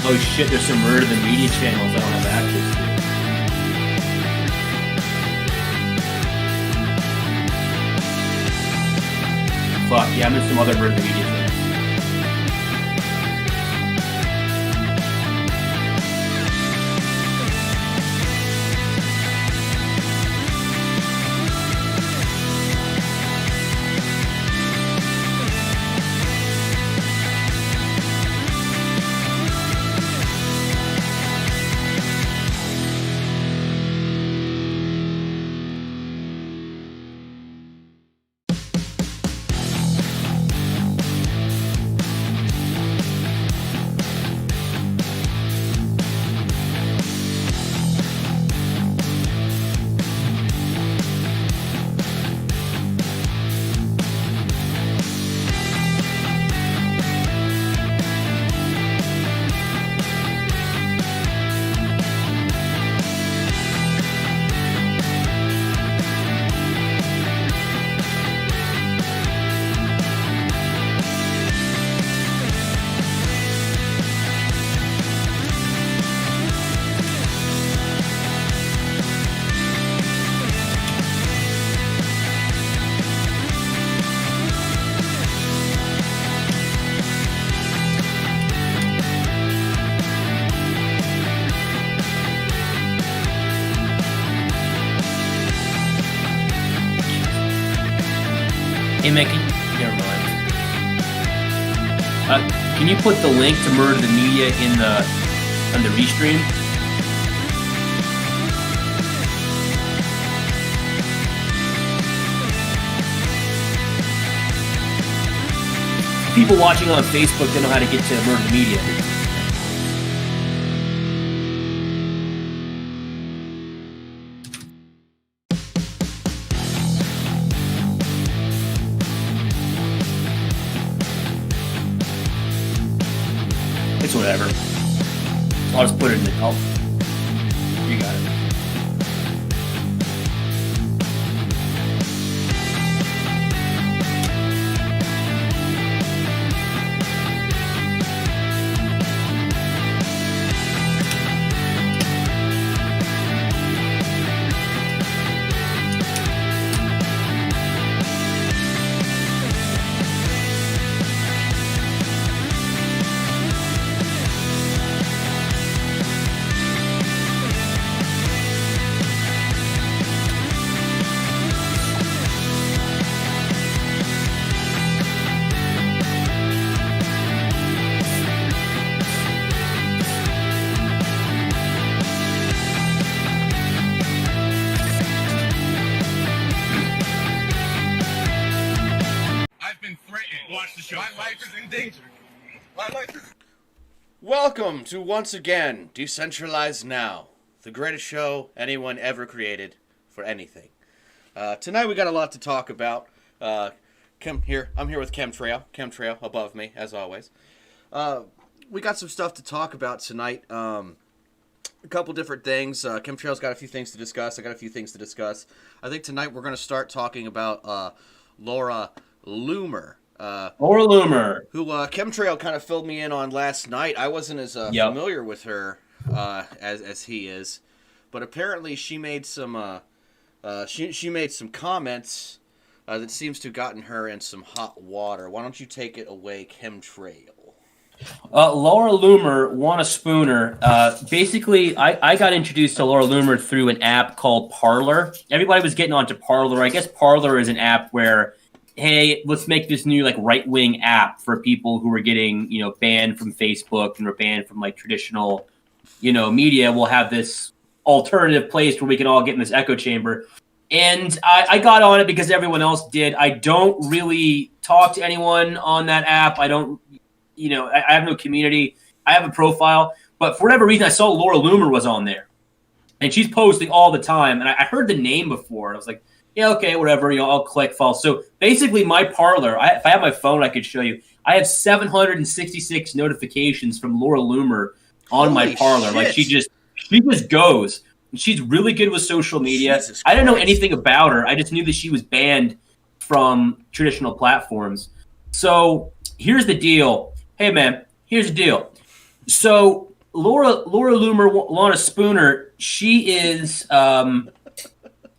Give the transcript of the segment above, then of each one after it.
Oh shit, there's some Murder the Media channels I don't have access to. Fuck, yeah, I'm in some other Murder the Media channels. Hey, Mickey. Never mind. Can you put the link to Murder the Media on the restream? People watching on Facebook don't know how to get to Murder the Media. It's whatever. I'll just put it in the help. You got it. Welcome to once again Decentralize Now, the greatest show anyone ever created for anything. Tonight we got a lot to talk about. I'm here with Chemtrail above me as always. We got some stuff to talk about tonight. A couple different things. Chemtrail's got a few things to discuss. I got a few things to discuss. I think tonight we're going to start talking about Laura Loomer. Or Loomer, who Chemtrail kind of filled me in on last night. I wasn't as familiar with her as he is, but apparently she made some she made some comments that seems to have gotten her in some hot water. Why don't you take it away, Chemtrail? Laura Loomer won a spooner. Basically, I got introduced to Laura Loomer through an app called Parler. Everybody was getting onto Parler. I guess Parler is an app where, hey, let's make this new right-wing app for people who are getting, banned from Facebook and are banned from traditional, media. We'll have this alternative place where we can all get in this echo chamber. And I got on it because everyone else did. I don't really talk to anyone on that app. I don't, I have no community. I have a profile, but for whatever reason, I saw Laura Loomer was on there, and she's posting all the time. And I heard the name before, and I was like, yeah, okay, whatever, I'll click follow. So basically my Parler, if I have my phone, I could show you. I have 766 notifications from Laura Loomer on my Parler. Shit. She just goes. She's really good with social media. Jesus I didn't know Christ. anything about her. I just knew that she was banned from traditional platforms. So here's the deal. Hey, man, here's the deal. So Laura Loomer, Lana Spooner, she is.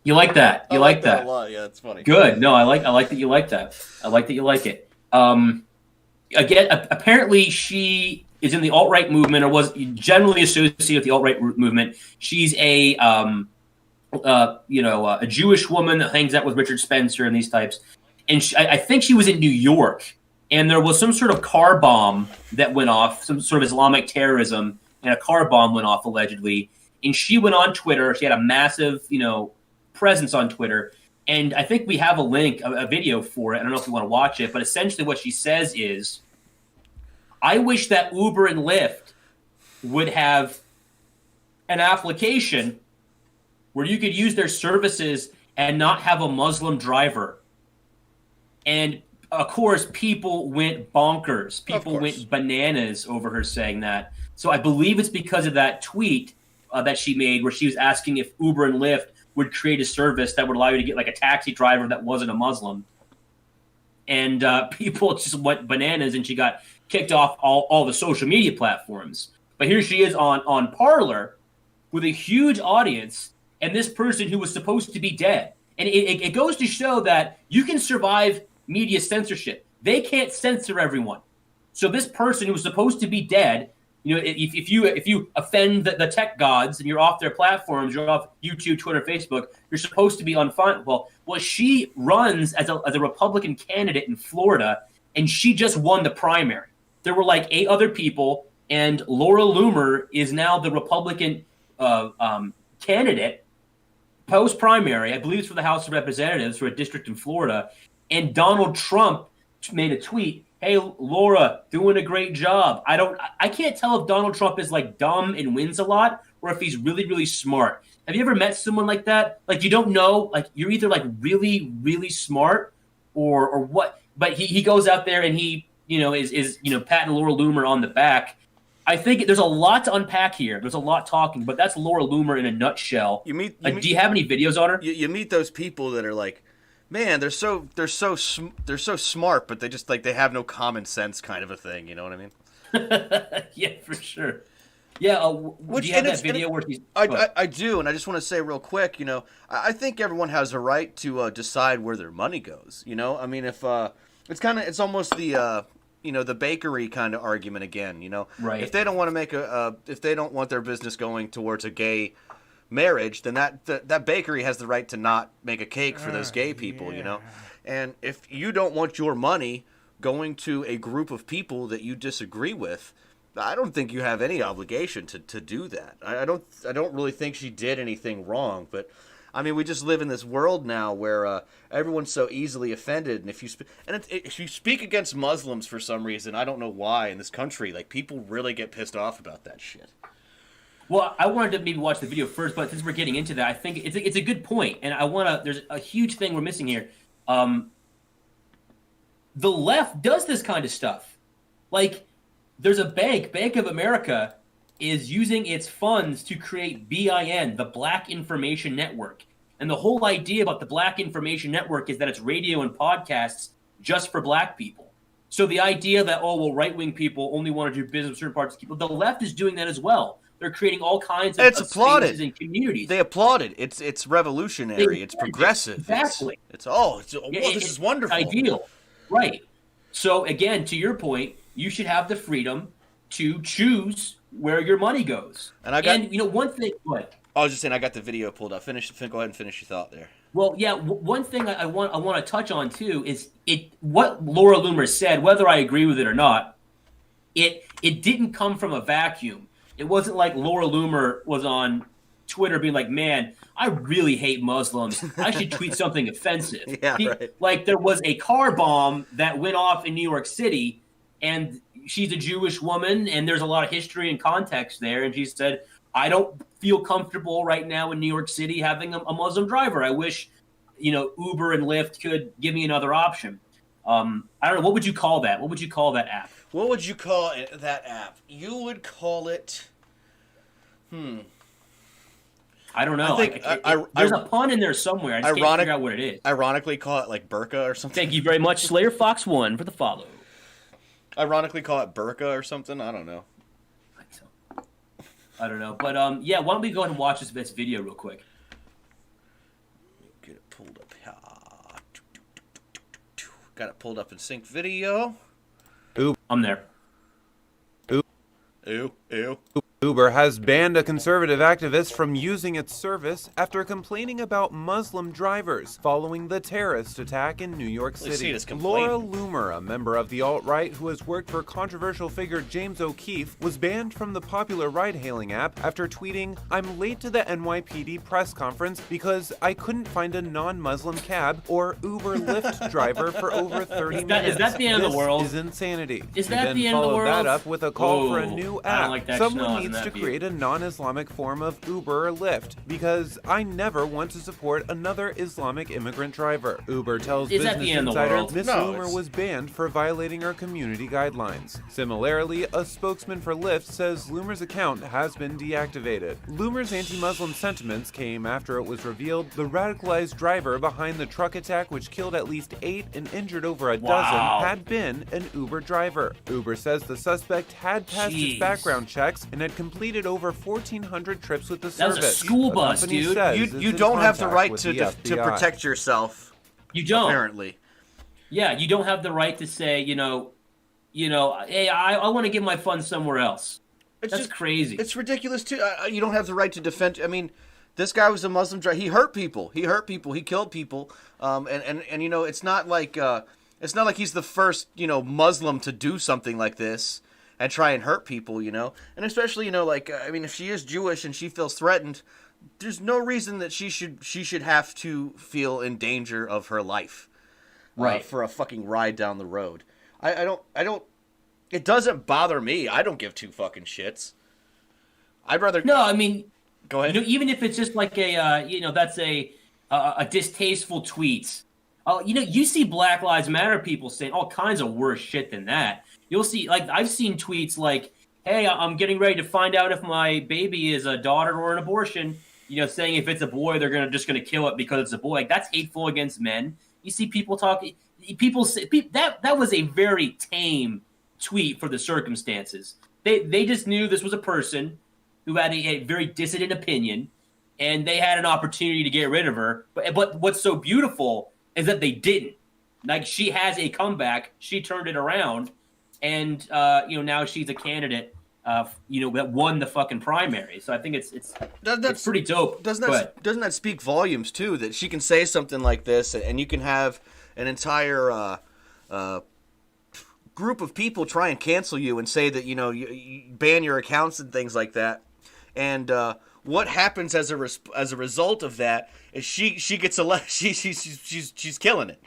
You like that? You I like that a that? lot. Yeah, it's funny. Good. No, I like that you like that. I like that you like it. Again, apparently she is in the alt-right movement, or was generally associated with the alt-right movement. She's a a Jewish woman that hangs out with Richard Spencer and these types. And I think she was in New York, and there was some sort of car bomb that went off, some sort of Islamic terrorism, and a car bomb went off allegedly. And she went on Twitter. She had a massive, presence on Twitter. And I think we have a link, a video for it. I don't know if you want to watch it, but essentially what she says is, I wish that Uber and Lyft would have an application where you could use their services and not have a Muslim driver. And of course, people went bonkers. People went bananas over her saying that. So I believe it's because of that tweet that she made where she was asking if Uber and Lyft would create a service that would allow you to get like a taxi driver that wasn't a Muslim. And people just went bananas, and she got kicked off all the social media platforms. But here she is on Parler with a huge audience, and this person who was supposed to be dead. And it goes to show that you can survive media censorship. They can't censor everyone. So this person who was supposed to be dead, if you offend the tech gods and you're off their platforms, you're off YouTube, Twitter, Facebook, you're supposed to be on fun. Well, she runs as a Republican candidate in Florida, and she just won the primary. There were like 8 other people, and Laura Loomer is now the Republican candidate post-primary. I believe it's for the House of Representatives for a district in Florida. And Donald Trump made a tweet, "Hey, Laura, doing a great job." I can't tell if Donald Trump is like dumb and wins a lot, or if he's really, really smart. Have you ever met someone like that? Like, you don't know, like you're either like really, really smart or what, but he goes out there and he, is patting Laura Loomer on the back. I think there's a lot to unpack here. There's a lot talking, but that's Laura Loomer in a nutshell. Do you have any videos on her? You meet those people that are like, man, they're so smart, but they just like they have no common sense, kind of a thing. You know what I mean? Yeah, for sure. Yeah, do you have that video where she's? I do, and I just want to say real quick, I think everyone has a right to decide where their money goes. I mean, if it's almost the the bakery kind of argument again. Right. If they don't want to if they don't want their business going towards a gay marriage, then that bakery has the right to not make a cake for those gay people. Yeah. And if you don't want your money going to a group of people that you disagree with, I don't think you have any obligation to do that. I don't really think she did anything wrong, but I mean, we just live in this world now where everyone's so easily offended, and if you speak against Muslims for some reason, I don't know why in this country, like people really get pissed off about that shit. Well, I wanted to maybe watch the video first, but since we're getting into that, I think it's a good point, and there's a huge thing we're missing here. The left does this kind of stuff. Like, there's a Bank of America is using its funds to create BIN, the Black Information Network. And the whole idea about the Black Information Network is that it's radio and podcasts just for black people. So the idea that, right-wing people only want to do business with certain parts of people, the left is doing that as well. They're creating all kinds of spaces and communities. They applaud it. It's revolutionary. It's progressive. Exactly. This is wonderful. Ideal. Right. So again, to your point, you should have the freedom to choose where your money goes. And one thing. What? I was just saying, I got the video pulled up. Go ahead and finish your thought there. Well, yeah. One thing I want to touch on too is what Laura Loomer said. Whether I agree with it or not, it didn't come from a vacuum. It wasn't like Laura Loomer was on Twitter being like, "Man, I really hate Muslims. I should tweet something offensive." Yeah, right. Like, there was a car bomb that went off in New York City, and she's a Jewish woman, and there's a lot of history and context there. And she said, "I don't feel comfortable right now in New York City having a Muslim driver. I wish, Uber and Lyft could give me another option." I don't know. What would you call that? What would you call that app? What would you call that app? You would call it... I don't know. There's a pun in there somewhere. I just can't figure out what it is. Ironically, call it like burqa or something. Thank you very much, Slayer Fox 1, for the follow. Ironically, call it burqa or something. I don't know. I don't know. But yeah, why don't we go ahead and watch this video real quick? Get it pulled up here. Got it pulled up in sync video. I'm there. Ew. Uber has banned a conservative activist from using its service after complaining about Muslim drivers following the terrorist attack in New York City. Laura Loomer, a member of the alt-right who has worked for controversial figure James O'Keefe, was banned from the popular ride-hailing app after tweeting, "I'm late to the NYPD press conference because I couldn't find a non-Muslim cab or Uber Lyft driver for over 30 minutes. Is that the end of the world? This is insanity." Is that the end of the world? Followed that up with a call for a new app. I don't like that. Someone needs to create a non-Islamic form of Uber or Lyft because I never want to support another Islamic immigrant driver. Uber tells Business Insider Miss Loomer was banned for violating our community guidelines. Similarly, a spokesman for Lyft says Loomer's account has been deactivated. Loomer's anti-Muslim sentiments came after it was revealed the radicalized driver behind the truck attack which killed at least 8 and injured over a dozen had been an Uber driver. Uber says the suspect had passed its background checks and had completed over 1,400 trips with the service. That's a school bus, dude. You don't have the right to protect yourself. You don't. Apparently. Yeah, you don't have the right to say, hey, I want to give my funds somewhere else. That's just crazy. It's ridiculous too. You don't have the right to defend. I mean, this guy was a Muslim driver. He hurt people. He killed people. And it's not like he's the first Muslim to do something like this and try and hurt people, and especially, if she is Jewish and she feels threatened, there's no reason that she should have to feel in danger of her life, right? For a fucking ride down the road. I don't. It doesn't bother me. I don't give two fucking shits. I'd rather. No, I mean, go ahead. Even if it's just like that's a distasteful tweet. You see Black Lives Matter people saying all kinds of worse shit than that. You'll see, I've seen tweets like, "Hey, I'm getting ready to find out if my baby is a daughter or an abortion." Saying if it's a boy, they're just gonna kill it because it's a boy. That's hateful against men. You see people talking. People say that was a very tame tweet for the circumstances. They just knew this was a person who had a very dissident opinion, and they had an opportunity to get rid of her. But what's so beautiful is that they didn't. Like, she has a comeback. She turned it around. And now she's a candidate, that won the fucking primary. So I think it's pretty dope. Doesn't that speak volumes too? That she can say something like this, and you can have an entire group of people try and cancel you and say that you ban your accounts and things like that. And what happens as a result of that is she gets elected. She's killing it.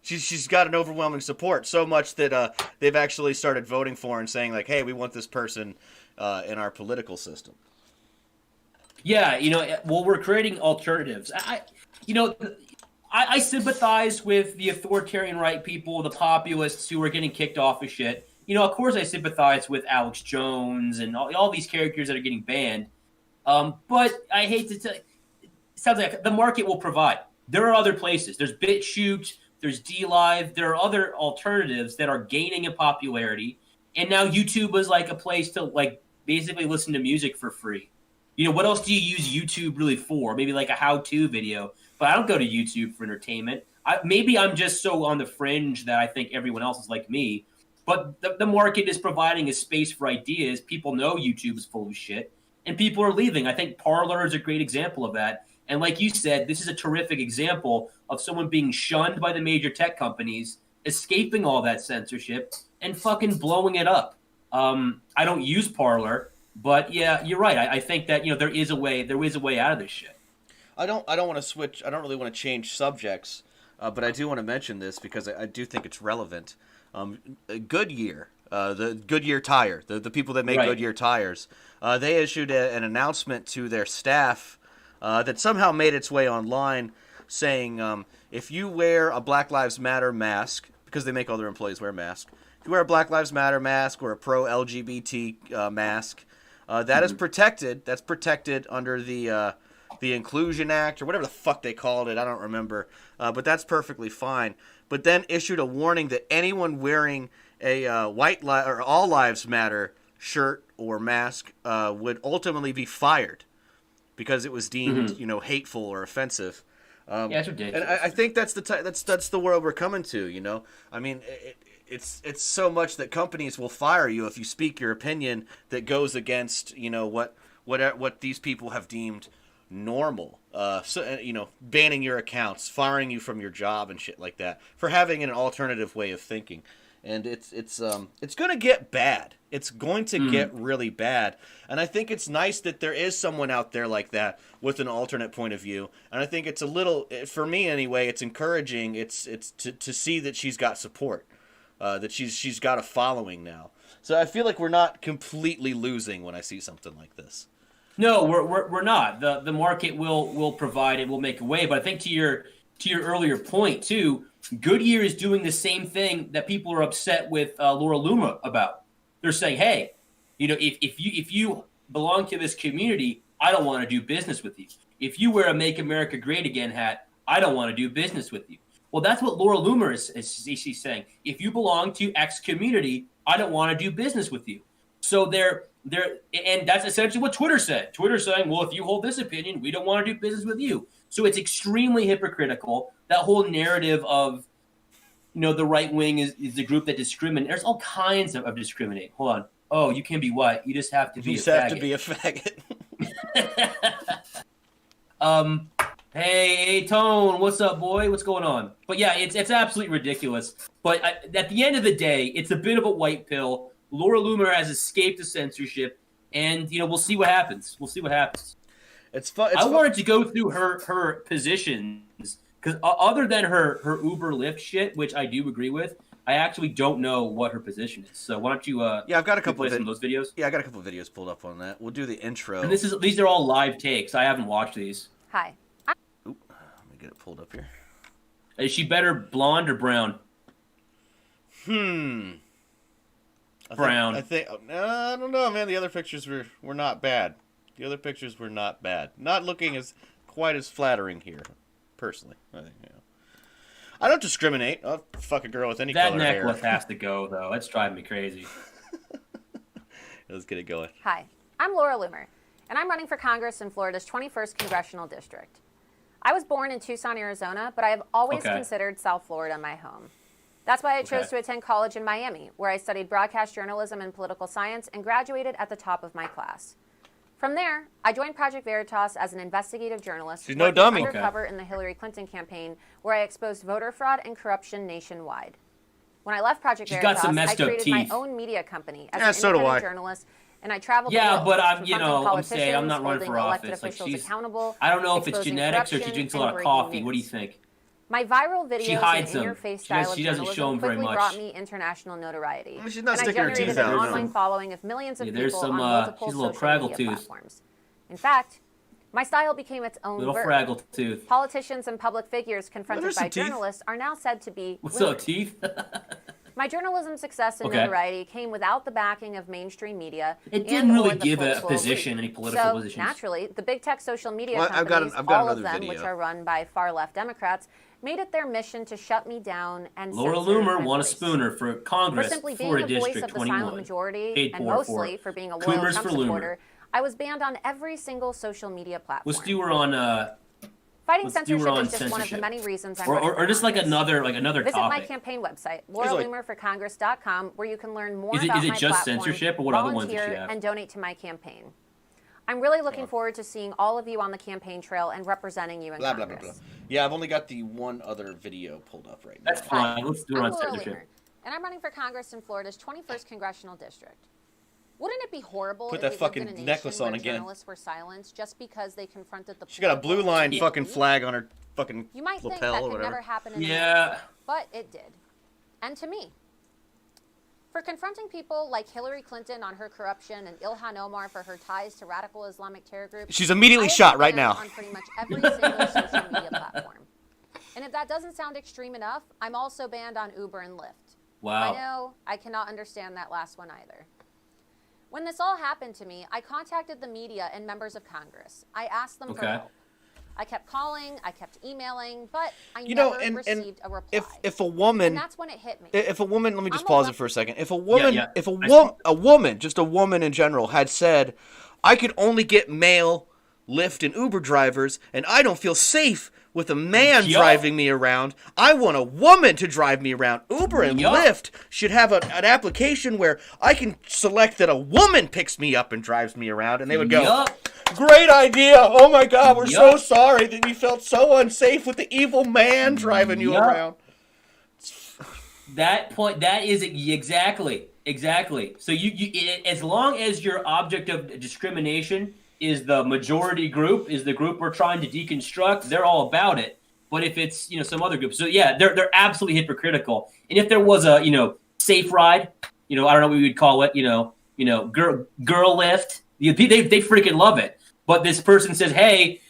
She's got an overwhelming support, so much that they've actually started voting for and saying, like, hey, we want this person in our political system. Yeah, we're creating alternatives. I sympathize with the authoritarian right people, the populists who are getting kicked off of shit. Of course I sympathize with Alex Jones and all these characters that are getting banned. But I hate to tell you, it sounds like the market will provide. There are other places. There's BitChute. There's DLive. There are other alternatives that are gaining in popularity. And now YouTube was like a place to basically listen to music for free. What else do you use YouTube really for? Maybe like a how-to video. But I don't go to YouTube for entertainment. Maybe I'm just so on the fringe that I think everyone else is like me. But the market is providing a space for ideas. People know YouTube is full of shit. And people are leaving. I think Parler is a great example of that. And like you said, this is a terrific example of someone being shunned by the major tech companies, escaping all that censorship, and fucking blowing it up. I don't use Parler, but yeah, you're right. I think that there is a way out of this shit. I don't want to switch. I don't really want to change subjects, but I do want to mention this because I do think it's relevant. Goodyear, the Goodyear tire, the people that make Goodyear tires, they issued an announcement to their staff that somehow made its way online, saying if you wear a Black Lives Matter mask, because they make all their employees wear masks, if you wear a Black Lives Matter mask or a pro-LGBT mask, that is protected. That's protected under the Inclusion Act or whatever the fuck they called it. I don't remember, but that's perfectly fine. But then issued a warning that anyone wearing a or All Lives Matter shirt or mask would ultimately be fired because it was deemed, hateful or offensive. Yeah, it's ridiculous. And I think that's that's the world we're coming to. I mean, it's so much that companies will fire you if you speak your opinion that goes against what these people have deemed normal. Banning your accounts, firing you from your job, and shit like that for having an alternative way of thinking. And it's going to get bad. It's going to get really bad. And I think it's nice that there is someone out there like that with an alternate point of view. And I think it's a little, for me anyway, it's encouraging. It's to see that she's got support, that she's got a following now. So I feel like we're not completely losing when I see something like this. No, we're not. The market will provide it, will make a way. But I think to your earlier point too, Goodyear is doing the same thing that people are upset with Laura Loomer about. They're saying, hey, if you belong to this community, I don't want to do business with you. If you wear a Make America Great Again hat, I don't want to do business with you. Well, that's what Laura Loomer is she's saying. If you belong to X community, I don't want to do business with you. So and that's essentially what Twitter said. Twitter's saying, well, if you hold this opinion, we don't want to do business with you. So it's extremely hypocritical. That whole narrative of, the right wing is the group that discriminates. There's all kinds of discriminating. Hold on. Oh, you can be what? You just have to be a faggot. You just have to be a faggot. Hey, Tone, what's up, boy? What's going on? But yeah, it's absolutely ridiculous. But at the end of the day, it's a bit of a white pill. Laura Loomer has escaped the censorship, and we'll see what happens. It's fun. I wanted to go through her positions because other than her Uber Lyft shit, which I do agree with, I actually don't know what her position is. So why don't you? Yeah, I've got a couple of those videos. Yeah, I got a couple of videos pulled up on that. We'll do the intro. And these are all live takes. I haven't watched these. Hi. Oop, let me get it pulled up here. Is she better blonde or brown? Brown. I don't know, man. The other pictures were not bad. Not looking quite as flattering here, personally. I think, I don't discriminate. I'll fuck a girl with any color hair. That necklace has to go, though. That's driving me crazy. Let's get it going. Hi, I'm Laura Loomer, and I'm running for Congress in Florida's 21st Congressional District. I was born in Tucson, Arizona, but I have always considered South Florida my home. That's why I chose to attend college in Miami, where I studied broadcast journalism and political science and graduated at the top of my class. From there, I joined Project Veritas as an investigative journalist. She's no dummy. Undercover in the Hillary Clinton campaign, where I exposed voter fraud and corruption nationwide. When I left Project Veritas, I created my own media company as an independent journalist, and I traveled the world. But I'm saying I'm not running for office. Like I don't know if it's genetics or she drinks a lot of coffee. What do you think? My viral videos and in-your-face style of journalism quickly brought me international notoriety. She's not and I generated an online following of millions of people on multiple social media platforms. In fact, my style became its own fraggle tooth. Politicians and public figures confronted by journalists are now said to be What's up, teeth? My journalism success and notoriety came without the backing of mainstream media. It didn't really give a position, any political positions. So, naturally, the big tech social media companies, all of them, which are run by far-left Democrats, made it their mission to shut me down and Laura Loomer won a spooner for Congress for simply being a voice of the silent majority, and mostly for being a loyal Trump supporter. I was banned on every single social media platform. Let's do her on Fighting censorship is just one of the many reasons I'm running for or just like another Visit topic. my campaign website, lauraloomerforcongress.com, where you can learn more about my platform, is it just censorship, or what other ones does she have? And donate to my campaign. I'm really looking forward to seeing all of you on the campaign trail and representing you in Congress. Blah, blah, blah. Yeah, I've only got the one other video pulled up right now. That's fine. Let's do it on censorship. Loomer, and I'm running for Congress in Florida's 21st Congressional District. Wouldn't it be horrible Put if that we fucking lived in a necklace nation on where again. Journalists were silenced just because they confronted the. She got a blue line fucking flag on her fucking You might think lapel that or could whatever. never happen in America, but it did, and to me. For confronting people like Hillary Clinton on her corruption and Ilhan Omar for her ties to radical Islamic terror groups, she's immediately shot right now. On pretty much every single social media platform. And if that doesn't sound extreme enough, I'm also banned on Uber and Lyft. Wow. I know I cannot understand that last one either. When this all happened to me, I contacted the media and members of Congress. I asked them for help. I kept calling, I kept emailing, but I never received a reply. If a woman, and that's when it hit me. If a woman, let me just pause it for a second. If a woman, a woman, just a woman in general, had said, "I could only get male Lyft and Uber drivers, and I don't feel safe with a man driving me around. I want a woman to drive me around." Uber and Lyft should have an application where I can select that a woman picks me up and drives me around, and they would go, "Great idea! Oh my God, we're so sorry that you felt so unsafe with the evil man driving you around." That is exactly. So you as long as your object of discrimination is the majority group, is the group we're trying to deconstruct, they're all about it. But if it's, some other group, so yeah, they're absolutely hypocritical. And if there was a, safe ride, I don't know what we would call it, girl lift, they freaking love it. But this person says, hey,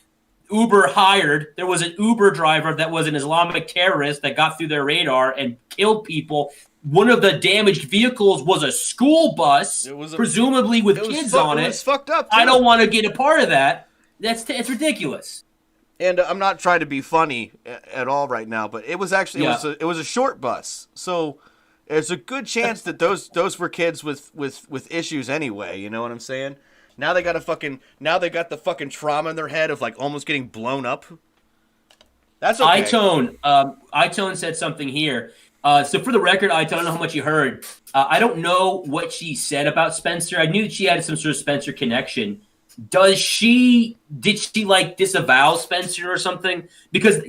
Uber hired, there was an Uber driver that was an Islamic terrorist that got through their radar and killed people. One of the damaged vehicles was a school bus, presumably with kids on it. It was fucked up, too. I don't want to get a part of that. It's ridiculous. And I'm not trying to be funny at all right now, but it was actually it was a short bus. So there's a good chance that those were kids with issues anyway. You know what I'm saying? Now they got the fucking trauma in their head of like almost getting blown up. That's okay. iTone said something here. So for the record, I don't know how much you heard. I don't know what she said about Spencer. I knew that she had some sort of Spencer connection. Did she like disavow Spencer or something? Because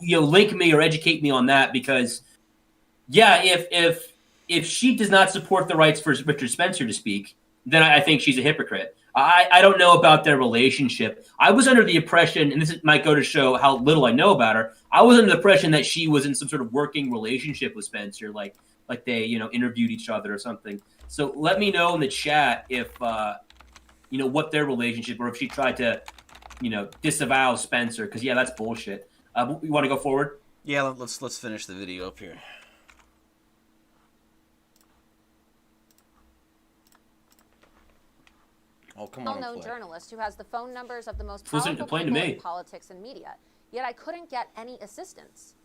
link me or educate me on that. Because if she does not support the rights for Richard Spencer to speak, then I think she's a hypocrite. I don't know about their relationship. I was under the impression, and this might go to show how little I know about her, I was under the impression that she was in some sort of working relationship with Spencer, like they, interviewed each other or something. So let me know in the chat if, what their relationship, or if she tried to, disavow Spencer, because, that's bullshit. You want to go forward? Yeah, let's finish the video up here. Oh, come on. Well-known journalist who has the phone numbers of the most powerful people in politics and media. Yet I couldn't get any assistance.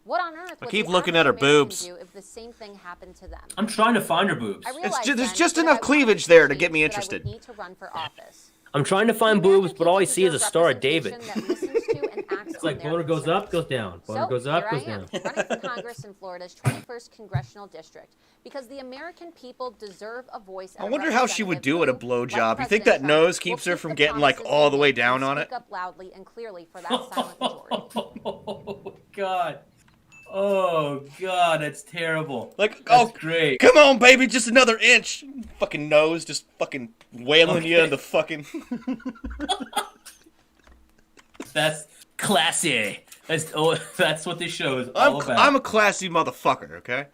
What on earth would keep looking at her boobs do if the same thing happened to them? I'm trying to find her boobs. There's just enough cleavage there to get me interested. Need to run for office. I'm trying to find boobs, but all I see is a Star of David. It's like boner goes up, goes down. Boner goes up, goes down. Running for Congress in Florida's 21st congressional district because the American people deserve a voice. I wonder how she would do at a blowjob. You think that nose keeps her from getting like all the way down on it? Speak up loudly and clearly for that silent majority. Oh God. Oh God, that's terrible. Like, that's great. Come on, baby, just another inch. Fucking nose, just fucking wailing you in the fucking. That's classy. That's what this show is all about. I'm a classy motherfucker, okay?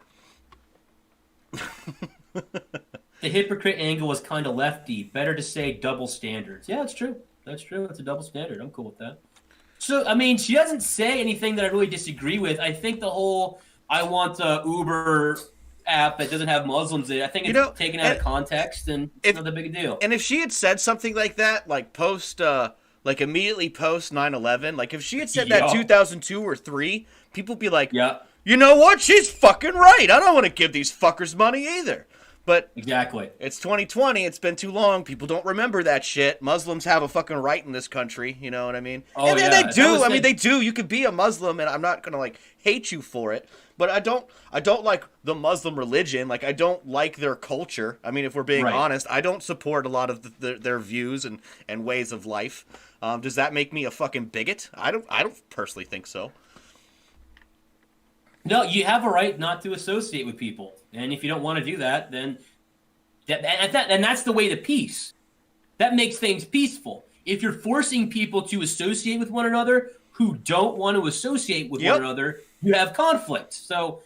The hypocrite angle was kind of lefty. Better to say double standards. Yeah, that's true. That's true. It's a double standard. I'm cool with that. So, I mean, she doesn't say anything that I really disagree with. I think the whole, I want a Uber app that doesn't have Muslims in it, I think it's taken out of context, and it's not that big a deal. And if she had said something like that, like immediately post 9/11, like if she had said that 2002 or 3, people would be like, you know what? She's fucking right. I don't want to give these fuckers money either. But exactly, it's 2020. It's been too long. People don't remember that shit. Muslims have a fucking right in this country. You know what I mean? Oh, and they do. I mean, they do. You could be a Muslim, and I'm not gonna like hate you for it. But I don't like the Muslim religion. Like I don't like their culture. I mean, if we're being honest, I don't support a lot of their views and ways of life. Does that make me a fucking bigot? I don't personally think so. No, you have a right not to associate with people. And if you don't want to do that, then that's the way to peace. That makes things peaceful. If you're forcing people to associate with one another who don't want to associate with one another, you have conflict. So,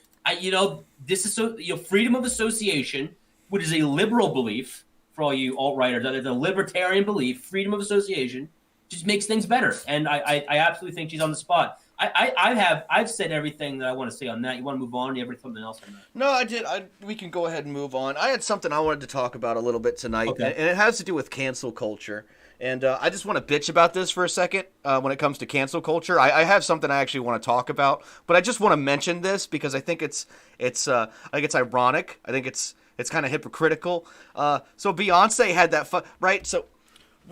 this is freedom of association, which is a liberal belief for all you alt-righters. It's a libertarian belief. Freedom of association just makes things better. And I absolutely think she's on the spot. I've said everything that I want to say on that. You want to move on? You have something else on that? No, I did. We can go ahead and move on. I had something I wanted to talk about a little bit tonight, okay. and it has to do with cancel culture. And I just want to bitch about this for a second when it comes to cancel culture. I have something I actually want to talk about, but I just want to mention this because I think it's ironic. I think it's kind of hypocritical. So Beyonce had that right. So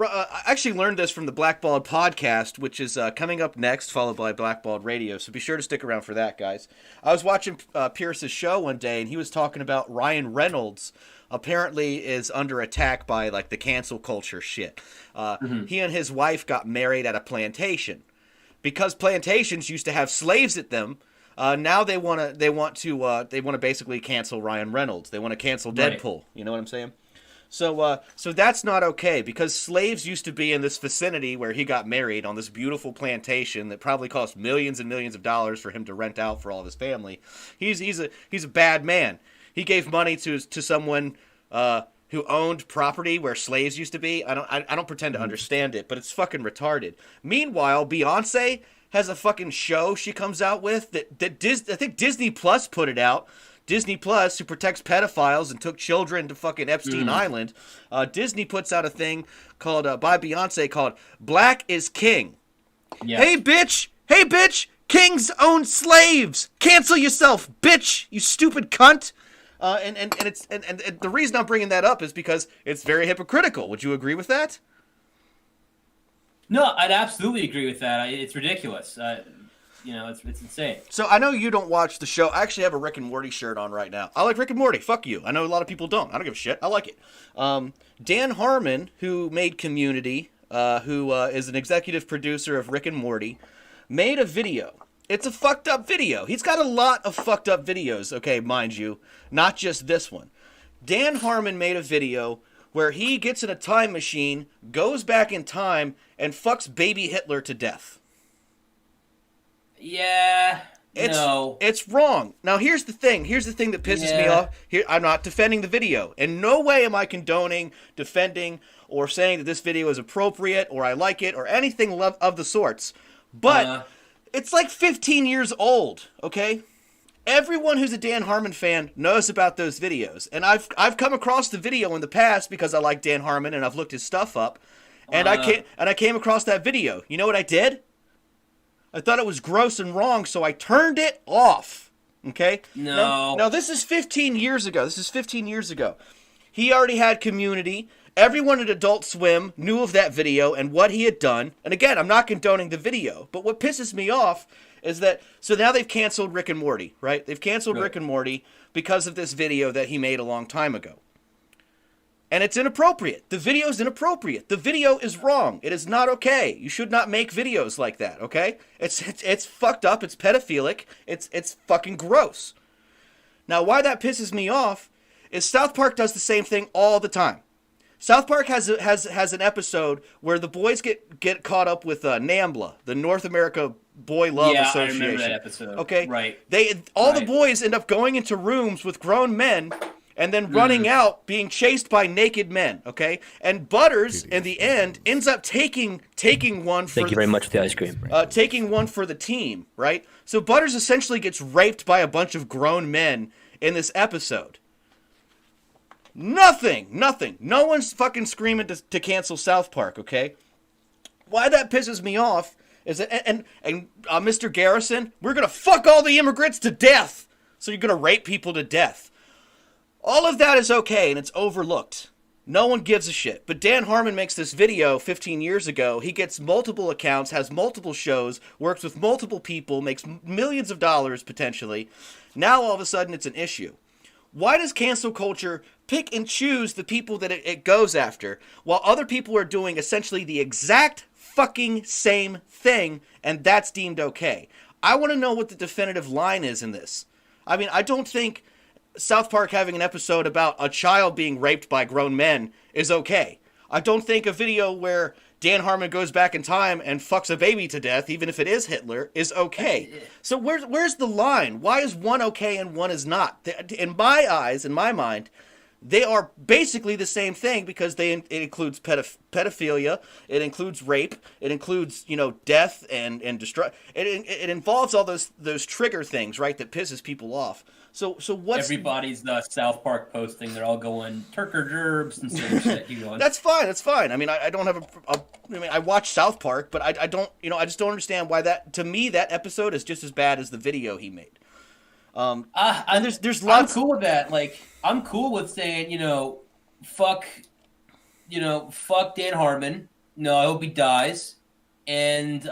I actually learned this from the Blackballed podcast, which is coming up next, followed by Blackballed Radio. So be sure to stick around for that, guys. I was watching Pierce's show one day, and he was talking about Ryan Reynolds. Apparently is under attack by like the cancel culture shit. He and his wife got married at a plantation because plantations used to have slaves at them. Now they want to basically cancel Ryan Reynolds. They want to cancel Deadpool. Right. You know what I'm saying? So that's not okay because slaves used to be in this vicinity where he got married on this beautiful plantation that probably cost millions and millions of dollars for him to rent out for all of his family. He's a bad man. He gave money to someone who owned property where slaves used to be. I don't pretend to understand it, but it's fucking retarded. Meanwhile, Beyonce has a fucking show she comes out with that I think Disney Plus put it out. Disney Plus, who protects pedophiles and took children to fucking Epstein Island. Disney puts out a thing called by Beyonce called Black is King. Yeah. Hey bitch, kings own slaves. Cancel yourself, bitch, you stupid cunt. And the reason I'm bringing that up is because it's very hypocritical. Would you agree with that? No, I'd absolutely agree with that. It's ridiculous. It's insane. So I know you don't watch the show. I actually have a Rick and Morty shirt on right now. I like Rick and Morty. Fuck you. I know a lot of people don't. I don't give a shit. I like it. Dan Harmon, who made Community, who is an executive producer of Rick and Morty, made a video. It's a fucked up video. He's got a lot of fucked up videos, okay, mind you, not just this one. Dan Harmon made a video where he gets in a time machine, goes back in time, and fucks baby Hitler to death. Yeah, it's wrong. Now, here's the thing. Here's the thing that pisses me off. Here, I'm not defending the video. In no way am I condoning, defending, or saying that this video is appropriate, or I like it, or anything of the sorts. But it's like 15 years old, okay? Everyone who's a Dan Harmon fan knows about those videos. And I've come across the video in the past because I like Dan Harmon and I've looked his stuff up. And I came across that video. You know what I did? I thought it was gross and wrong, so I turned it off. Okay? No. Now this is 15 years ago. He already had Community. Everyone at Adult Swim knew of that video and what he had done. And again, I'm not condoning the video. But what pisses me off is that, so now they've canceled Rick and Morty, right? They've canceled Rick and Morty because of this video that he made a long time ago. And it's inappropriate. The video's inappropriate. The video is wrong. It is not okay. You should not make videos like that, okay? It's fucked up. It's pedophilic. It's fucking gross. Now, why that pisses me off is South Park does the same thing all the time. South Park has an episode where the boys get caught up with NAMBLA, the North America Boy Love Association. I remember that episode. Okay, right. The boys end up going into rooms with grown men and then running out, being chased by naked men. Okay, and Butters in the end ends up taking one. Thank you very much for the ice cream. Taking one for the team, right? So Butters essentially gets raped by a bunch of grown men in this episode. Nothing. No one's fucking screaming to cancel South Park, okay? Why that pisses me off is that, and Mr. Garrison, we're gonna fuck all the immigrants to death. So you're gonna rape people to death. All of that is okay, and it's overlooked. No one gives a shit. But Dan Harmon makes this video 15 years ago. He gets multiple accounts, has multiple shows, works with multiple people, makes millions of dollars potentially. Now all of a sudden it's an issue. Why does cancel culture pick and choose the people that it goes after, while other people are doing essentially the exact fucking same thing, and that's deemed okay? I want to know what the definitive line is in this. I mean, I don't think South Park having an episode about a child being raped by grown men is okay. I don't think a video where Dan Harmon goes back in time and fucks a baby to death, even if it is Hitler, is okay. So where's the line? Why is one okay and one is not? In my eyes, in my mind, they are basically the same thing because it includes pedophilia, it includes rape, it includes, death and destruction. It involves all those trigger things, right, that pisses people off. So what's everybody's the South Park posting? They're all going Turker Gerbs and some shit. That's fine. I mean, I don't have I watch South Park, but I don't, I just don't understand why that. To me, that episode is just as bad as the video he made. And there's lots. I'm cool with that. Like, I'm cool with saying, fuck Dan Harmon. No, I hope he dies. And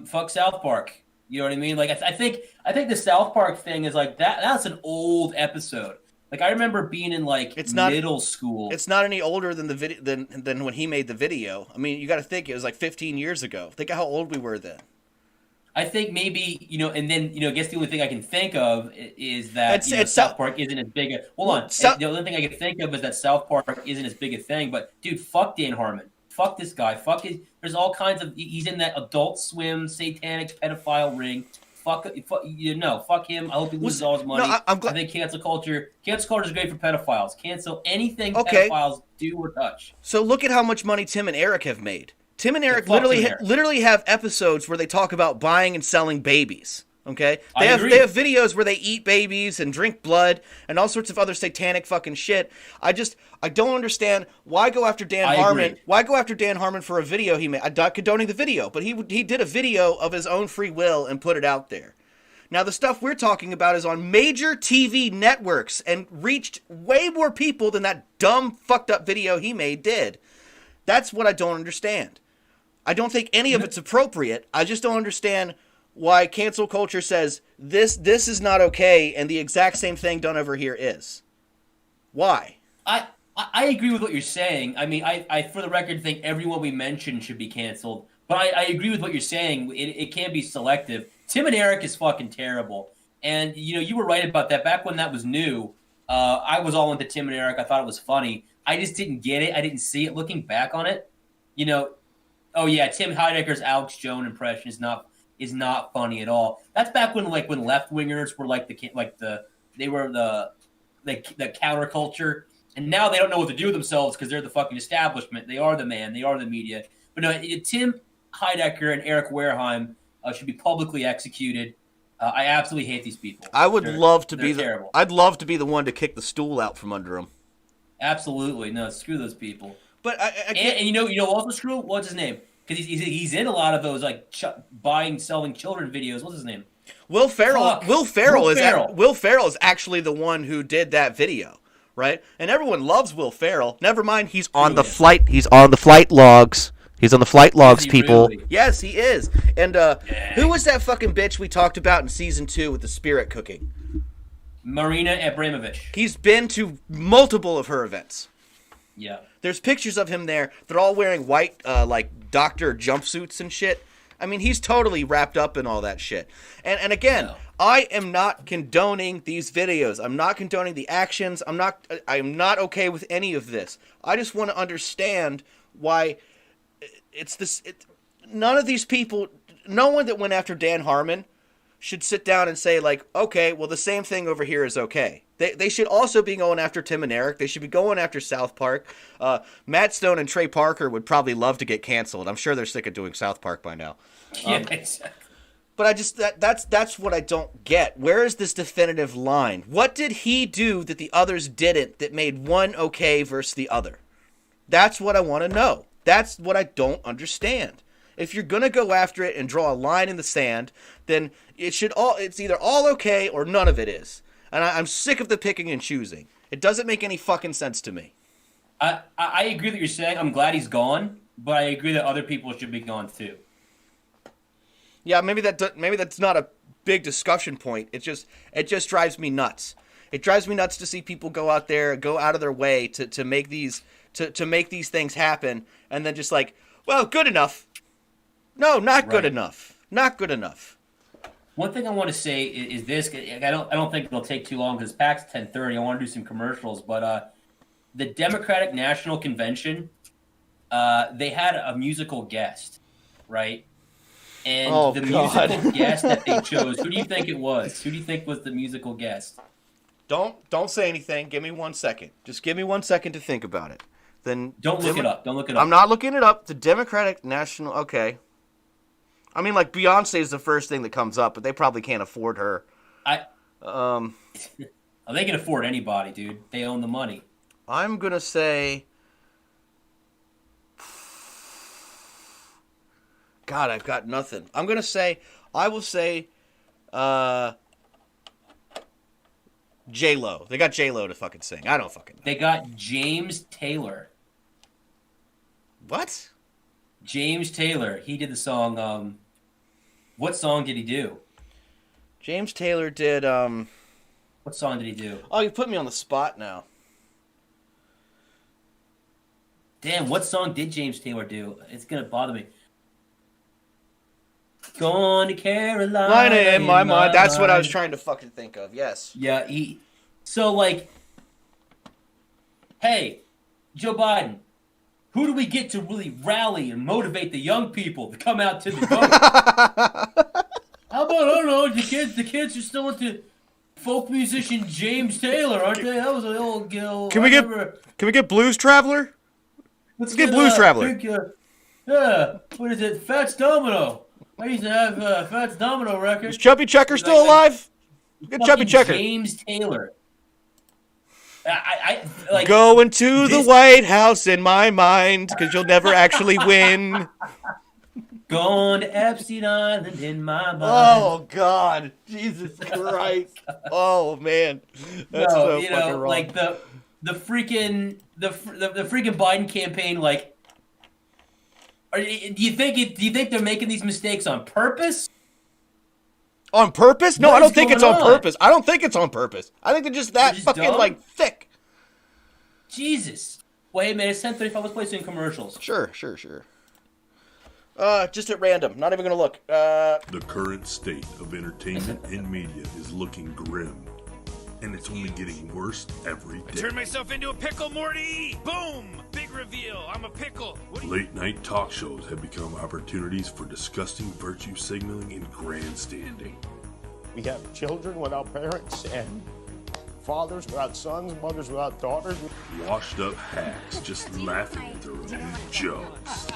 fuck South Park. You know what I mean? Like, I think the South Park thing is like that. That's an old episode. Like, I remember being in middle school. It's not any older than the video than when he made the video. I mean, you got to think it was like 15 years ago. Think of how old we were then. I think maybe, and then, I guess the only thing I can think of is that South Park isn't as big a... Hold on. The only thing I can think of is that South Park isn't as big a thing. But, dude, fuck Dan Harmon. Fuck this guy. There's all kinds of... He's in that Adult Swim, satanic pedophile ring. Fuck him. I hope he loses all his money. No, I think cancel culture is great for pedophiles. Cancel anything pedophiles do or touch. So look at how much money Tim and Eric have made. Tim and Eric literally have episodes where they talk about buying and selling babies. Okay, they have videos where they eat babies and drink blood and all sorts of other satanic fucking shit. I don't understand why go after Dan Harmon. Agree. Why go after Dan Harmon for a video he made? I'm not condoning the video, but he did a video of his own free will and put it out there. Now the stuff we're talking about is on major TV networks and reached way more people than that dumb fucked up video he made did. That's what I don't understand. I don't think any of it's appropriate. I just don't understand why cancel culture says this is not okay and the exact same thing done over here is. Why? I agree with what you're saying. I mean, I for the record think everyone we mentioned should be canceled. But I agree with what you're saying. It can be selective. Tim and Eric is fucking terrible. And, you were right about that. Back when that was new, I was all into Tim and Eric. I thought it was funny. I just didn't get it. I didn't see it. Looking back on it, oh yeah, Tim Heidecker's Alex Jones impression is not funny at all. That's back when when left wingers were the counterculture, and now they don't know what to do with themselves because they're the fucking establishment. They are the man. They are the media. But no, Tim Heidecker and Eric Wareheim should be publicly executed. I absolutely hate these people. I'd love to be the one to kick the stool out from under them. Absolutely, no, screw those people. But I and also screw what's his name? Because he's in a lot of those buying, selling children videos. What's his name? Will Ferrell. Will Ferrell is actually the one who did that video, right? And everyone loves Will Ferrell. Never mind, he's on the flight. He's on the flight logs. He's on the flight logs, people. Really? Yes, he is. And who was that fucking bitch we talked about in season 2 with the spirit cooking? Marina Abramovich. He's been to multiple of her events. Yeah. There's pictures of him there. They're all wearing white, doctor jumpsuits and shit. I mean, he's totally wrapped up in all that shit. And again, no. I am not condoning these videos. I'm not condoning the actions. I'm not okay with any of this. I just want to understand why it's this. None of these people, no one that went after Dan Harmon should sit down and say, okay, well, the same thing over here is okay. They should also be going after Tim and Eric. They should be going after South Park. Matt Stone and Trey Parker would probably love to get canceled. I'm sure they're sick of doing South Park by now. Yeah, exactly. But I just that's what I don't get. Where is this definitive line? What did he do that the others didn't that made one okay versus the other? That's what I want to know. That's what I don't understand. If you're going to go after it and draw a line in the sand, then it's either all okay or none of it is. And I'm sick of the picking and choosing. It doesn't make any fucking sense to me. I agree that you're saying I'm glad he's gone, but I agree that other people should be gone too. Yeah, maybe that's not a big discussion point. It just drives me nuts. It drives me nuts to see people go out there, go out of their way to make these things happen, and then just well, good enough. No, not good enough. Not good enough. One thing I want to say is this. I don't think it'll take too long because PAC's 10:30. I want to do some commercials, but the Democratic National Convention, they had a musical guest, right? And musical guest that they chose, who do you think it was? Who do you think was the musical guest? Don't say anything. Give me 1 second. Just give me 1 second to think about it. Then don't look it up. Don't look it up. I'm not looking it up. The Democratic National. Okay. I mean, like Beyonce is the first thing that comes up, but they probably can't afford her. They can afford anybody, dude. They own the money. I'm gonna say. God, I've got nothing. I will say, J-Lo. They got J-Lo to fucking sing. I don't fucking know. They got James Taylor. What? James Taylor. He did the song, what song did he do? James Taylor did, What song did he do? Oh, you put me on the spot now. Damn, what song did James Taylor do? It's gonna bother me. Going to Carolina in my mind. That's what I was trying to fucking think of. Yes. Yeah, So, like, hey, Joe Biden, who do we get to really rally and motivate the young people to come out to the vote? How about, I don't know, the kids are still into folk musician James Taylor, aren't they? That was an old girl. Can we get Blues Traveler? Let's get Blues Traveler. What is it? Fats Domino. I used to have Fats Domino records. Is Chubby Checker still alive? Get Chubby Checker. James Taylor. I like going to the White House in my mind because you'll never actually win. Going to Epstein Island in my mind. Oh God, Jesus Christ! Oh man, that's so fucking wrong. Like the freaking Biden campaign, like. Do you think they're making these mistakes on purpose? On purpose? No, I don't think it's on purpose. I don't think it's on purpose. I think they're just fucking dumb? Like thick. Jesus. Well, hey man, it's 10:35. Let's play some commercials. Sure. Just at random. Not even gonna look. The current state of entertainment and media is looking grim. And it's only getting worse every day. I turned myself into a pickle, Morty! Boom! Big reveal. I'm a pickle. Late-night talk shows have become opportunities for disgusting virtue signaling and grandstanding. We have children without parents and fathers without sons, mothers without daughters. Washed-up hacks just laughing at their own jokes.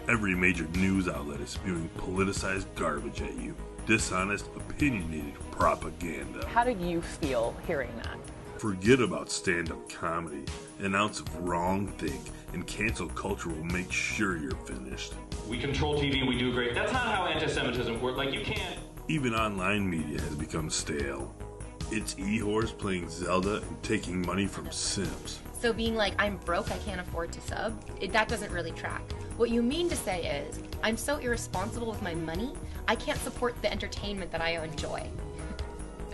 Every major news outlet is spewing politicized garbage at you. Dishonest, opinionated propaganda. How do you feel hearing that? Forget about stand-up comedy. An ounce of wrong think, and cancel culture will make sure you're finished. We control TV, we do great. That's not how anti-Semitism works. Like, you can't... Even online media has become stale. It's e-horse playing Zelda and taking money from Sims. So being like, I'm broke, I can't afford to sub, that doesn't really track. What you mean to say is, I'm so irresponsible with my money, I can't support the entertainment that I enjoy.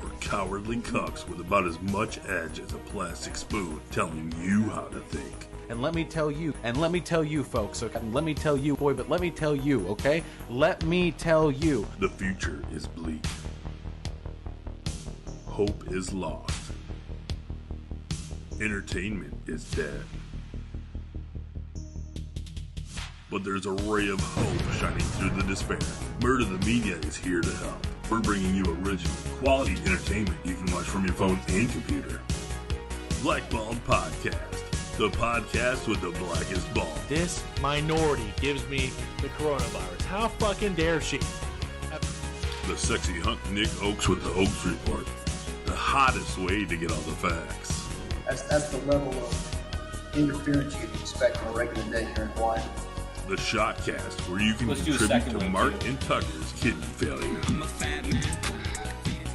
Or cowardly cucks with about as much edge as a plastic spoon telling you how to think. And let me tell you, folks, okay? Let me tell you, boy, but let me tell you, okay? Let me tell you. The future is bleak. Hope is lost. Entertainment is dead. But there's a ray of hope shining through the despair. Murder the Media is here to help. We're bringing you original, quality entertainment you can watch from your phone and computer. Blackballed Podcast, the podcast with the blackest ball. This minority gives me the coronavirus. How fucking dare she? The sexy hunk Nick Oakes with the Oakes Report. The hottest way to get all the facts. That's the level of interference you'd expect on a regular day here in Hawaii. The Shotcast, where you can contribute to Mark and Tucker's kidney failure.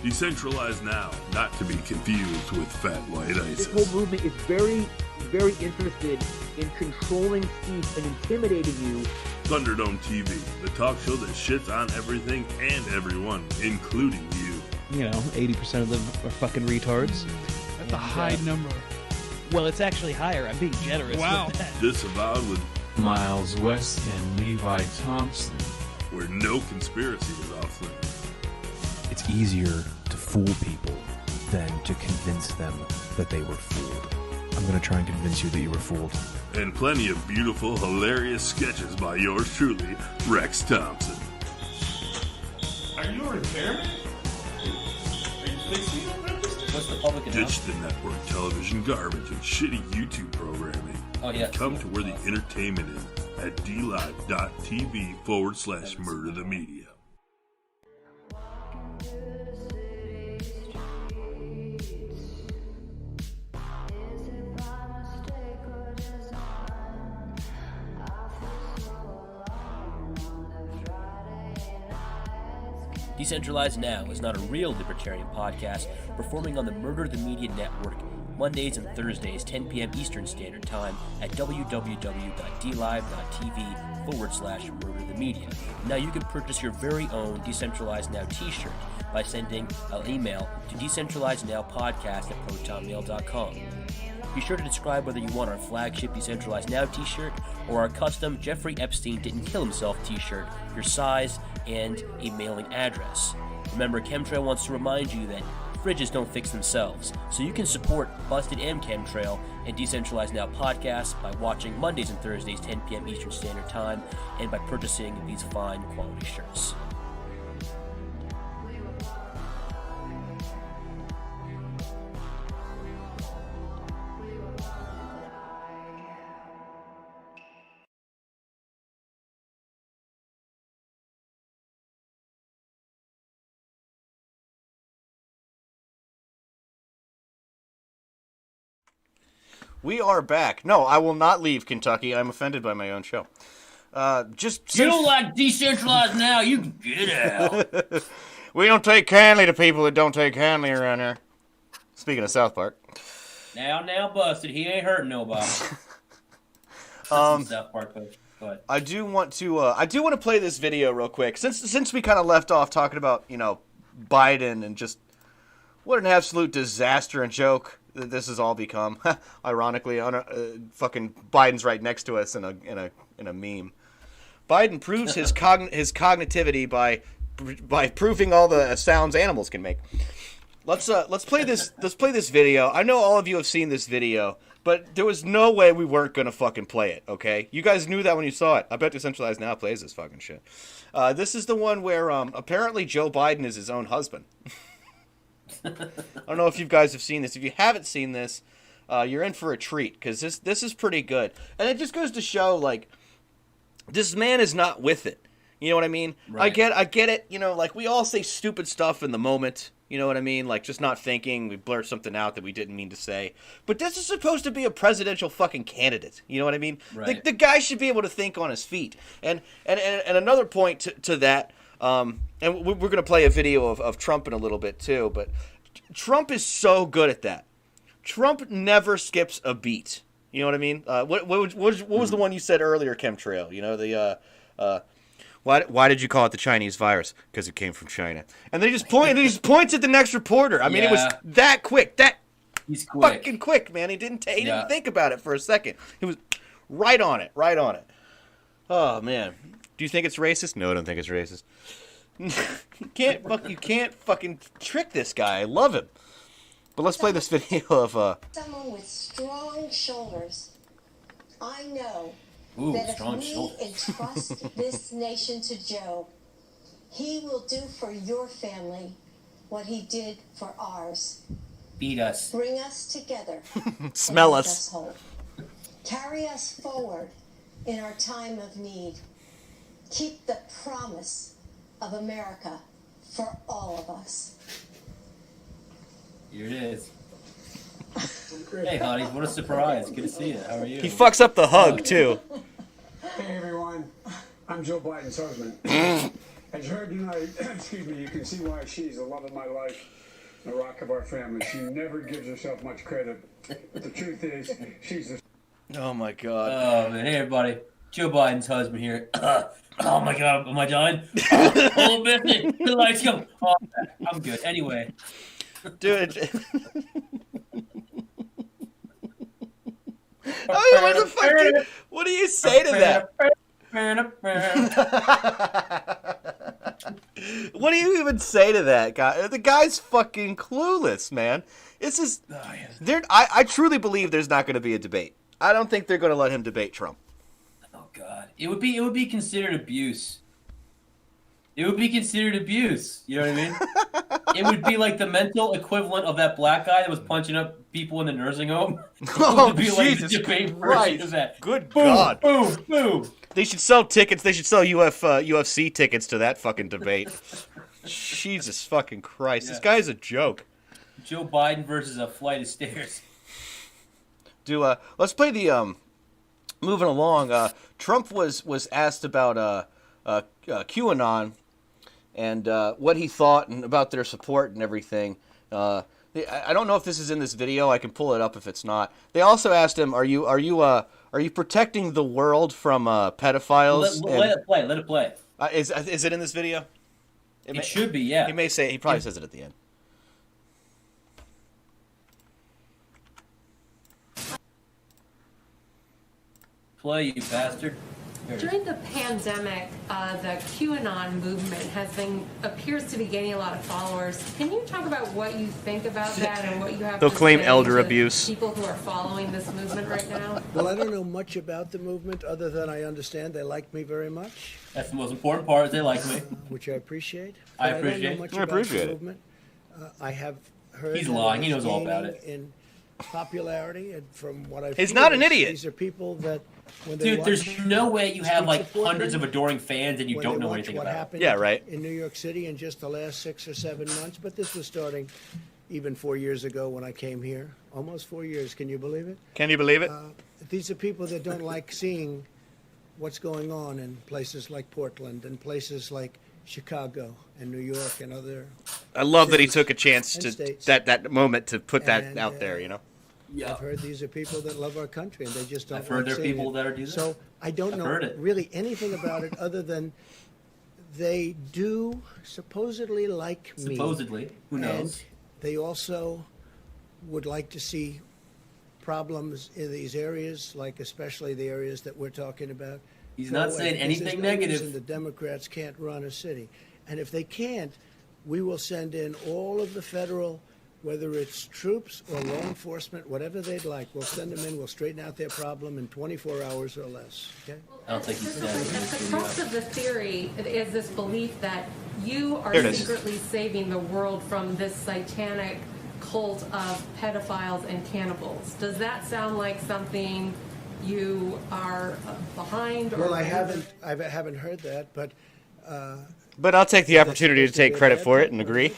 Decentralize Now, not to be confused with Fat White ISIS. This whole movement is very, very interested in controlling speech and intimidating you. Thunderdome TV, the talk show that shits on everything and everyone, including you. You know, 80% of them are fucking retards. That's a high number. Well, it's actually higher. I'm being generous. Wow. With that. Disavowed with Miles West and Levi Thompson. Where no conspiracy is off limits. It's easier to fool people than to convince them that they were fooled. I'm going to try and convince you that you were fooled. And plenty of beautiful, hilarious sketches by yours truly, Rex Thompson. Are you a repairman? Are you fixing it? What's the public announcement? Ditch the network television garbage and shitty YouTube programming. Oh, yeah. Come to where the entertainment is at dlive.tv/murder the media. Decentralize Now is not a real libertarian podcast performing on the Murder the Media Network Mondays and Thursdays, 10 p.m. Eastern Standard Time at www.dlive.tv/murder the media. Now you can purchase your very own Decentralize Now t-shirt by sending an email to decentralizenowpodcast@protonmail.com. Be sure to describe whether you want our flagship Decentralize Now t-shirt or our custom Jeffrey Epstein Didn't Kill Himself t-shirt, your size, and a mailing address. Remember, Chemtrail wants to remind you that fridges don't fix themselves, so you can support Busted and Chemtrail and Decentralize Now podcasts by watching Mondays and Thursdays, 10 p.m. Eastern Standard Time, and by purchasing these fine quality shirts. We are back. No, I will not leave Kentucky. I'm offended by my own show. You don't like Decentralize Now, you can get out. We don't take kindly to people that don't take kindly around here. Speaking of South Park. Now, Busted. He ain't hurting nobody. South Park, coach. Go ahead. I do want to play this video real quick. Since we kind of left off talking about, Biden and just what an absolute disaster and joke this has all become. Ironically, fucking Biden's right next to us in a meme. Biden proves his cognitivity by proving all the sounds animals can make. Let's play this video. I know all of you have seen this video, but there was no way we weren't gonna fucking play it. Okay, you guys knew that when you saw it. I bet Decentralize Now plays this fucking shit. This is the one where apparently Joe Biden is his own husband. I don't know if you guys have seen this. If you haven't seen this, you're in for a treat, because this is pretty good. And it just goes to show, like, this man is not with it. You know what I mean? Right. I get it. We all say stupid stuff in the moment. You know what I mean? Like, just not thinking. We blurt something out that we didn't mean to say. But this is supposed to be a presidential fucking candidate. You know what I mean? Right. The guy should be able to think on his feet. And another point to that, and we're going to play a video of Trump in a little bit too, but Trump is so good at that. Trump never skips a beat. You know what I mean? What was the one you said earlier, Chemtrail? Why did you call it the Chinese virus? Because it came from China. And they just points at the next reporter. I mean, It was that quick. He's quick. Fucking quick, man. He didn't think about it for a second. He was right on it. Oh man. Do you think it's racist? No, I don't think it's racist. You can't fucking trick this guy. I love him. But let's play this video of someone with strong shoulders. I know that if we entrust this nation to Joe, he will do for your family what he did for ours. Beat us. Bring us together. Smell us. Carry us forward in our time of need. Keep the promise of America for all of us. Here it is. Hey, honey, what a surprise. Good to see you. How are you? He fucks up the hug, too. Hey, everyone. I'm Joe Biden's husband. As you heard tonight, excuse me, you can see why she's the love of my life, the rock of our family. She never gives herself much credit. But the truth is, she's the... Oh, my God. Oh, man. Hey, everybody. Joe Biden's husband here. Oh, my God. Am I dying? Oh, busy. The lights go. Oh, I'm good. Anyway. Dude. What do you say to that? What do you even say to that guy? The guy's fucking clueless, man. It's just, I truly believe there's not going to be a debate. I don't think they're going to let him debate Trump. Oh God, it would be considered abuse. It would be considered abuse. You know what I mean? It would be like the mental equivalent of that black guy that was punching up people in the nursing home. Oh, be Jesus Christ. Good God. Boom, boom. They should sell tickets. They should sell UFC tickets to that fucking debate. Jesus fucking Christ. This guy's a joke. Joe Biden versus a flight of stairs. Let's play the moving along. Trump was asked about QAnon and what he thought and about their support and everything. I don't know if this is in this video. I can pull it up if it's not. They also asked him, "Are you protecting the world from pedophiles?" Let it play. Let it play. Is it in this video? It should be. Yeah. He probably says it at the end. Play, you bastard. During the pandemic, the QAnon movement appears to be gaining a lot of followers. Can you talk about what you think about that and what you have They'll to claim say elder to abuse. people who are following this movement right now? Well, I don't know much about the movement other than I understand they like me very much. That's the most important part. Is they like me, which I appreciate. I But appreciate. I don't know much I about appreciate the it. movement. I have heard. He's that lying. He it's knows all about gaining it. In popularity, and from what I've He's not an idiot. These are people that when they Dude, watch there's no way you have like Streets of hundreds of Portland, adoring fans and you when don't they know watch anything what about it. happened Yeah, right. in New York City in just the last 6 or 7 months, but this was starting even 4 years ago when I came here. Almost 4 years. Can you believe it? Can you believe it? These are people that don't like seeing what's going on in places like Portland and places like Chicago and New York and other. I love that he cities took a chance and to states. that moment to put that And, out there. You know. Yeah. I've heard these are people that love our country and they just don't. I've heard like there are seeing people it. that are do that. So I don't I've know heard it. really anything about it other than they do supposedly like me. Supposedly, who knows? And they also would like to see problems in these areas, like especially the areas that we're talking about. He's go not away, saying because anything there's no negative. reason the Democrats can't run a city. And if they can't, we will send in all of the federal, whether it's troops or law enforcement, whatever they'd like. We'll send them in. We'll straighten out their problem in 24 hours or less. Okay? I don't think he's At the crux of the theory is this belief that you are Here it is. secretly saving the world from this satanic cult of pedophiles and cannibals. Does that sound like something you are behind? Or Well, I haven't heard that, but. But I'll take the opportunity to take credit for it and agree.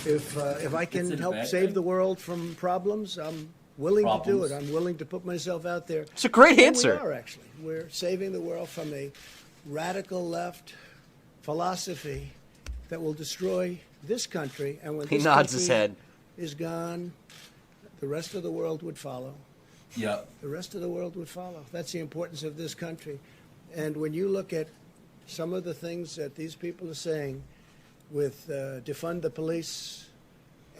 If I can help save the world from problems, I'm willing to do it. I'm willing to put myself out there. It's a great And answer. We are actually. We're saving the world from a radical left philosophy that will destroy this country. And when He this nods his country head. is gone, the rest of the world would follow. Yeah. The rest of the world would follow. That's the importance of this country. And when you look at some of the things that these people are saying with defund the police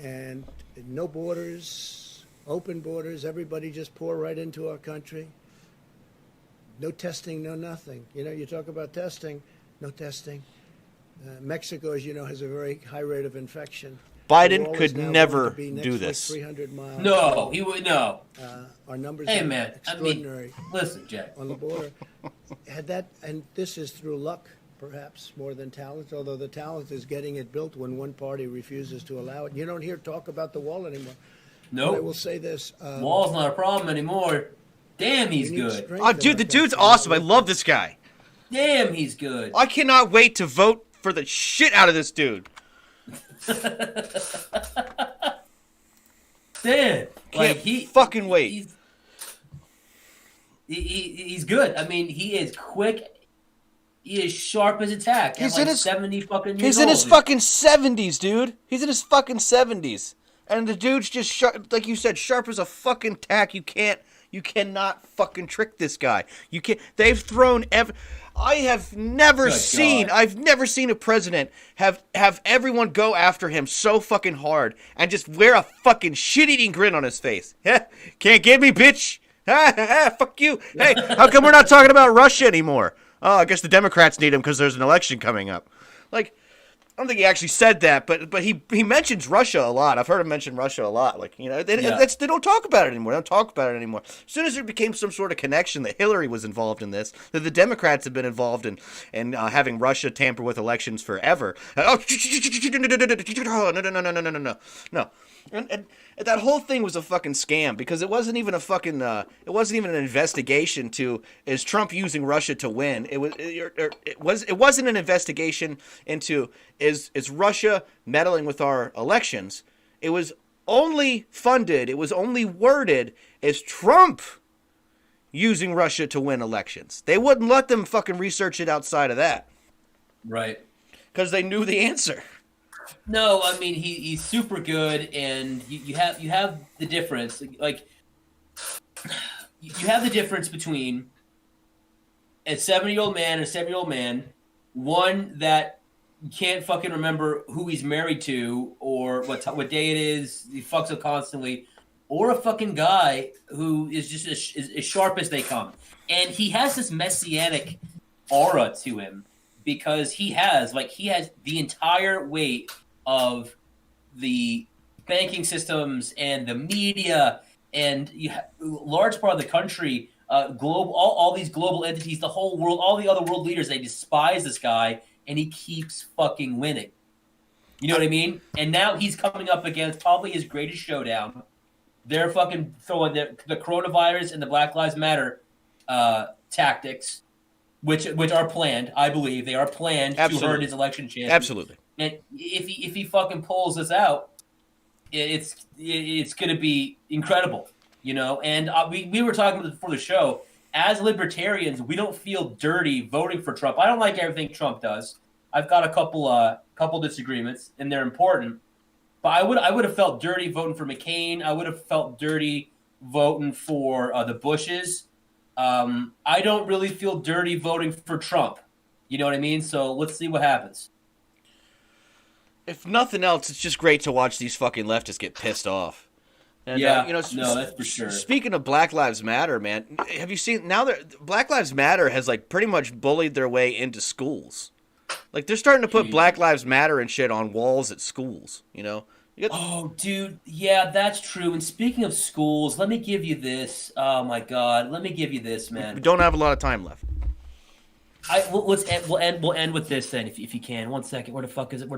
and no borders, open borders, everybody just pour right into our country. No testing, no nothing. You know, you talk about testing, no testing. Mexico, as you know, has a very high rate of infection. Biden could never do this. 300 miles. No, he would no. Our numbers Hey are man, extraordinary. Listen, Jack. On the border, had that, and this is through luck, perhaps more than talent. Although the talent is getting it built when one party refuses to allow it. You don't hear talk about the wall anymore. No. But I will say this: Wall's not a problem anymore. Damn, he's good. Oh, dude, the dude's awesome. I love this guy. Damn, he's good. I cannot wait to vote for the shit out of this dude. Damn, like he fucking wait. He's good. I mean, he is quick. He is sharp as a tack. He's like in his 70 fucking years He's in his old. fucking 70s, dude. He's in his fucking 70s, and the dude's just sharp, like you said, sharp as a fucking tack. You cannot fucking trick this guy. You can't. They've thrown I have never Good seen. God. I've never seen a president have everyone go after him so fucking hard and just wear a fucking shit-eating grin on his face. Can't get me, bitch. Fuck you. Hey, how come we're not talking about Russia anymore? Oh, I guess the Democrats need him because there's an election coming up. Like, don't think he actually said that, but he mentions Russia a lot. I've heard him mention Russia a lot. Like, you know, they don't talk about it anymore. They don't talk about it anymore. As soon as there became some sort of connection that Hillary was involved in this, that the Democrats have been involved in having Russia tamper with elections forever. No. And that whole thing was a fucking scam because it wasn't even a fucking it wasn't even an investigation to is Trump using Russia to win. It wasn't an investigation into is Russia meddling with our elections. It was only funded, it was only worded as Trump using Russia to win elections. They wouldn't let them fucking research it outside of that. Right. Because they knew the answer. No, I mean he's super good, and you have the difference. Like you have the difference between a 70-year-old man and a 70-year-old man, one that can't fucking remember who he's married to or what day it is. He fucks up constantly, or a fucking guy who is just as sharp as they come, and he has this messianic aura to him because he has the entire weight of the banking systems and the media and large part of the country, all these global entities, the whole world, all the other world leaders, they despise this guy, and he keeps fucking winning. You know what I mean? And now he's coming up against probably his greatest showdown. They're fucking throwing the coronavirus and the Black Lives Matter tactics, which are planned. I believe they are planned to hurt his election chances. Absolutely. And if he fucking pulls this out, it's going to be incredible, you know. And we were talking before the show. As libertarians, we don't feel dirty voting for Trump. I don't like everything Trump does. I've got a couple disagreements, and they're important. But I would have felt dirty voting for McCain. I would have felt dirty voting for the Bushes. I don't really feel dirty voting for Trump. You know what I mean? So let's see what happens. If nothing else, it's just great to watch these fucking leftists get pissed off. And, no, that's for sure. Speaking of Black Lives Matter, man, have you seen now that Black Lives Matter has like pretty much bullied their way into schools? Like they're starting to put Black Lives Matter and shit on walls at schools, you know? Oh, dude, yeah, that's true. And speaking of schools, let me give you this. Oh my God, let me give you this, man. We don't have a lot of time left. We'll end with this then, if you can. 1 second. Where the fuck is it?